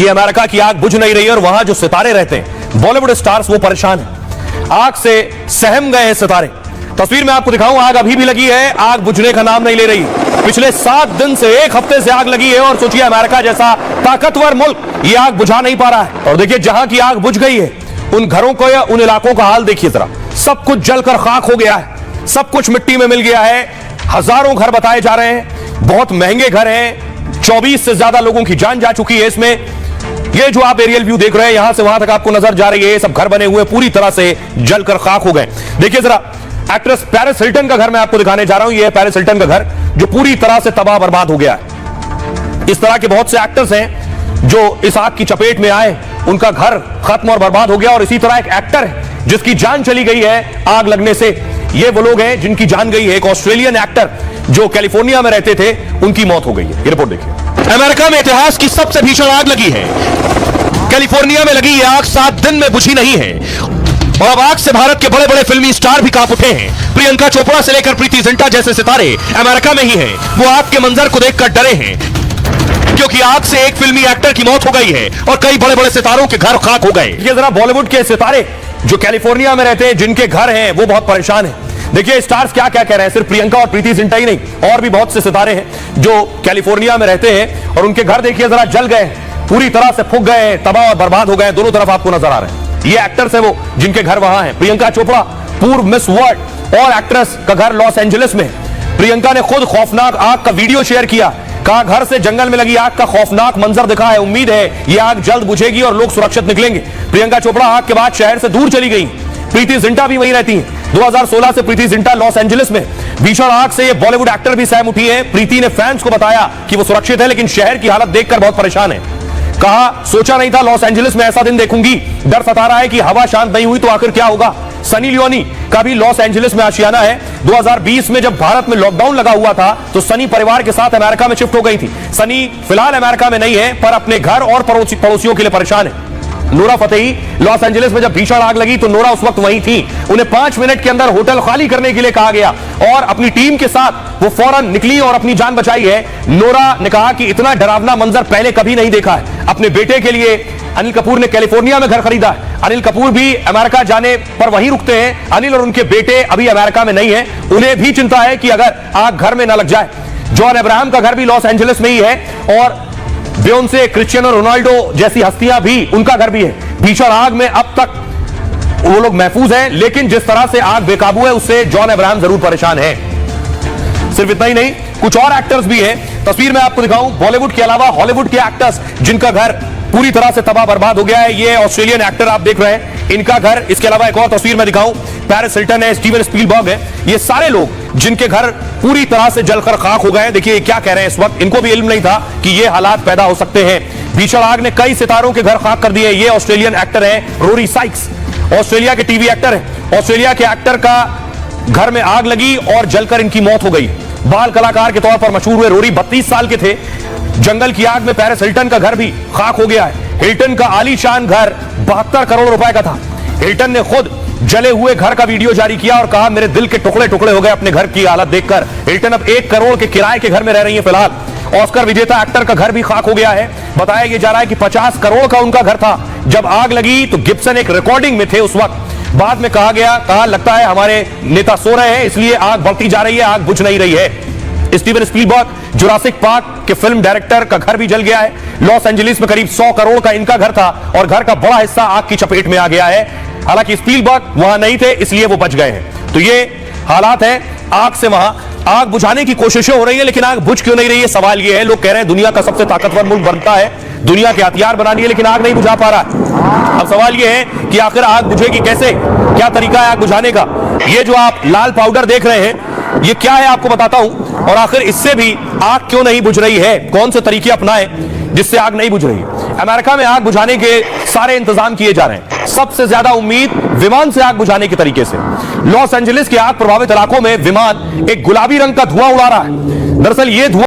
कि अमेरिका की आग बुझ नहीं रही है और वहां जो सितारे रहते हैं बॉलीवुड स्टार्स वो परेशान है। आग से सहम गए हैं सितारे। तस्वीर में आपको दिखाऊं, आग अभी भी लगी है, आग बुझने का नाम नहीं ले रही। पिछले 7 दिन से, 1 हफ्ते से आग लगी है और सोचिए अमेरिका जैसा ताकतवर मुल्क ये आग बुझा नहीं पा रहा है। और देखिए जहां की आग बुझ गई है उन घरों को या उन इलाकों का हाल देखिए जरा। सब कुछ जलकर खाक हो गया है, सब कुछ मिट्टी में मिल गया है। हजारों घर बताए जा रहे हैं, बहुत महंगे घर हैं। 24 से ज्यादा लोगों की जान जा चुकी है इसमें। ये जो आप एरियल व्यू देख रहे हैं यहां से वहां तक आपको नजर जा रही है, सब घर बने हुए पूरी तरह से जलकर खाक हो गए। देखिए जरा, एक्ट्रेस पेरिस हिल्टन का घर मैं आपको दिखाने जा रहा हूं। ये है पेरिस हिल्टन का घर जो पूरी तरह से तबाह बर्बाद हो गया है। इस तरह के बहुत से एक्टर्स हैं जो इस आग की चपेट में आए, उनका घर खत्म और बर्बाद हो गया। और इसी तरह एक एक्टर है जिसकी जान चली गई है आग लगने से। ये वो लोग हैं जिनकी जान गई है। एक ऑस्ट्रेलियन एक्टर जो कैलिफोर्निया में रहते थे, उनकी मौत हो गई है। ये रिपोर्ट देखिए। अमेरिका में इतिहास की सबसे भीषण आग लगी है। कैलिफोर्निया में लगी ये आग 7 दिन में बुझी नहीं है और अब आग से भारत के बड़े बड़े फिल्मी स्टार भी कांप उठे हैं। प्रियंका चोपड़ा से लेकर प्रीति जिंटा जैसे सितारे अमेरिका में ही हैं। वो आग के मंजर को देखकर डरे हैं क्योंकि आग से एक फिल्मी एक्टर की मौत हो गई है और कई बड़े बड़े सितारों के घर खाक हो गए। ये जरा बॉलीवुड के सितारे जो कैलिफोर्निया में रहते हैं, जिनके घर हैं, वो बहुत परेशान हैं। देखिए स्टार्स क्या क्या कह रहे हैं। सिर्फ प्रियंका और प्रीति जिंटा ही नहीं, और भी बहुत से सितारे हैं जो कैलिफोर्निया में रहते हैं और उनके घर देखिए जरा जल गए, पूरी तरह से फूक गए, तबाह और बर्बाद हो गए। दोनों तरफ आपको नजर आ रहे हैं। ये एक्टर्स हैं वो जिनके घर वहां हैं। प्रियंका चोपड़ा पूर्व मिस वर्ल्ड और एक्ट्रेस का घर लॉस एंजलिस में। प्रियंका ने खुद खौफनाक आग का वीडियो शेयर किया, कहा घर से जंगल में लगी आग का खौफनाक मंजर दिखा है, उम्मीद है ये आग जल्द बुझेगी और लोग सुरक्षित निकलेंगे। प्रियंका चोपड़ा आग के बाद शहर से दूर चली गई। प्रीति जिंटा भी वहीं रहती हैं। 2016 से प्रीति जिंटा लॉस एंजलिस में। भीषण आग से ये बॉलीवुड एक्टर भी सहम उठी है। प्रीति ने फैंस को बताया कि वो सुरक्षित है, लेकिन शहर की हालत देखकर बहुत परेशान है। कहा सोचा नहीं था लॉस एंजलिस में ऐसा दिन देखूंगी, डर सता रहा है कि हवा शांत नहीं हुई तो आखिर क्या होगा। सनी लियोनी का भी लॉस एंजलिस में आशियाना है। 2020 में जब भारत में लॉकडाउन लगा हुआ था तो सनी परिवार के साथ अमेरिका में शिफ्ट हो गई थी। सनी फिलहाल अमेरिका में नहीं है पर अपने घर और पड़ोसियों के लिए परेशान है। नोरा फतेही, लॉस एंजलिस में जब भीषण आग लगी तो नोरा उस वक्त वहीं थी। उन्हें 5 मिनट के अंदर होटल खाली करने के लिए कहा गया और अपनी टीम के साथ वो फौरन निकली और अपनी जान बचाई है। नोरा ने कहा कि इतना डरावना मंजर पहले कभी नहीं देखा है। अपने बेटे के लिए अनिल कपूर ने कैलिफोर्निया में घर खरीदा है। अनिल कपूर भी अमेरिका जाने पर वहीं रुकते हैं। अनिल और उनके बेटे अभी अमेरिका में नहीं है। उन्हें भी चिंता है कि अगर आग घर में न लग जाए। जॉन अब्राहम का घर भी लॉस एंजलिस में ही है और बियोंसे, क्रिस्टियानो रोनाल्डो जैसी हस्तियां भी, उनका घर भी है। भीषण आग में अब तक वो लोग महफूज हैं, लेकिन जिस तरह से आग बेकाबू है उससे जॉन अब्राहम जरूर परेशान है। सिर्फ इतना ही नहीं, कुछ और एक्टर्स भी हैं। तस्वीर में आपको दिखाऊं, बॉलीवुड के अलावा हॉलीवुड के एक्टर्स जिनका घर पूरी तरह से तबाह बर्बाद हो गया है। ये ऑस्ट्रेलियन एक्टर आप देख रहे हैं, इनका घर। इसके अलावा एक और तस्वीर में दिखाऊं, पेरिस हिल्टन है, स्टीवन स्पीलबर्ग है। ये सारे लोग जिनके घर पूरी तरह से जलकर खाक हो गए। देखिए क्या कह रहे हैं इस वक्त। इनको भी इल्म नहीं था कि ये हालात पैदा हो सकते हैं। भीषण आग ने कई सितारों के घर खाक कर दिए। ये ऑस्ट्रेलियन एक्टर है रोरी साइक्स, ऑस्ट्रेलिया के टीवी एक्टर है। ऑस्ट्रेलिया के एक्टर का घर में आग लगी और जलकर इनकी मौत हो गई। बाल कलाकार के तौर पर मशहूर हुए रोरी 32 साल के थे। जंगल की आग में पेरिस हिल्टन का घर भी खाक हो गया है। हिल्टन का आलीशान घर 72 करोड़ रुपए का था। हिल्टन ने खुद जले हुए घर का वीडियो जारी किया और कहा मेरे दिल के टुकड़े टुकड़े हो गए अपने घर की हालत देखकर। हिल्टन अब 1 करोड़ के किराए के घर में रह रही है फिलहाल। ऑस्कर विजेता एक्टर का घर भी खाक हो गया है। बताया यह जा रहा है कि 50 करोड़ का उनका घर था। जब आग लगी तो गिब्सन एक रिकॉर्डिंग में थे उस वक्त। बाद में कहा लगता है हमारे नेता सो रहे हैं इसलिए आग बढ़ती जा रही है, आग बुझ नहीं रही है। स्टीवन स्पीलबर्ग, जुरासिक पार्क के फिल्म डायरेक्टर का घर भी जल गया है। लॉस एंजलिस में करीब 100 करोड़ का इनका घर था और घर का बड़ा हिस्सा आग की चपेट में आ गया है। हालांकि स्पीलबर्ग वहां नहीं थे इसलिए वो बच गए हैं। तो ये हालात है आग से। वहां आग बुझाने की कोशिशें हो रही है लेकिन आग बुझ क्यों नहीं रही है, सवाल ये है। लोग कह रहे हैं दुनिया का सबसे ताकतवर मुल्क बनता है, दुनिया के हथियार बना लिए लेकिन आग नहीं बुझा पा रहा है। अब सवाल ये है कि आखिर आग बुझेगी कैसे, क्या तरीका है आग बुझाने का। ये जो आप लाल पाउडर देख रहे हैं ये क्या है आपको बताता हूं, और आखिर इससे भी आग क्यों नहीं बुझ रही है, कौन से तरीके अपनाएं जिससे आग नहीं बुझ रही है। अमेरिका में आग बुझाने के सारे इंतजाम किए जा रहे हैं। सबसे ज्यादा उम्मीद विमान से आग बुझाने के तरीके से। लॉस एंजलिस के आग प्रभावित इलाकों में विमान एक गुलाबी रंग का धुआं उड़ा रहा है। दरअसल ये धुआं